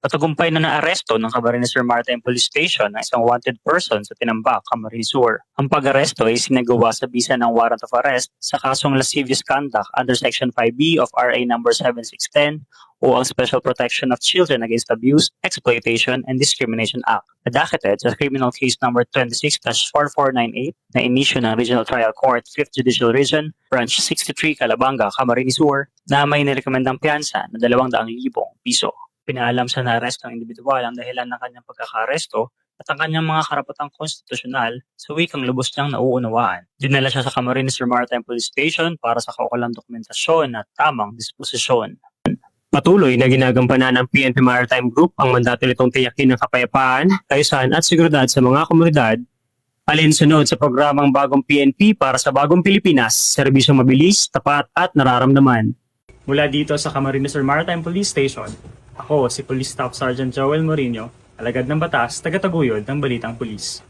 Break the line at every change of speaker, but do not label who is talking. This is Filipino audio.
Patagumpay na naaresto ng Camarines Sur Maritime Police Station ang isang wanted person sa Tinambak, Camarines Sur. Ang pag-aresto ay sinagawa sa bisa ng warrant of arrest sa kasong lascivious conduct under Section 5B of RA number 7610 o ang Special Protection of Children Against Abuse, Exploitation, and Discrimination Act na docketed sa criminal case number 26-4498 na inisyu ng Regional Trial Court, 5th Judicial Region, Branch 63, Calabanga, Camarines Sur, na may nirekomendang piyansa na 200,000 piso. Pinaalam sa na-arrest ng individual ang dahilan ng kanyang pagkakaresto at ang kanyang mga karapatang konstitusyonal sa wikang lubos niyang nauunawaan. Dinala siya sa Camarines Sur Maritime Police Station para sa kaukulang dokumentasyon at tamang disposisyon. Patuloy na ginagampanan ng PNP Maritime Group ang mandato nitong tiyakin ng kapayapaan, kaayusan at seguridad sa mga komunidad alinsunod sa programang Bagong PNP para sa Bagong Pilipinas, serbisyong mabilis, tapat at nararamdaman. Mula dito sa Camarines Sur Maritime Police Station, ako si Police Staff Sergeant Joel Morino, alagad ng batas, taga-taguyod ng Balitang Pulis.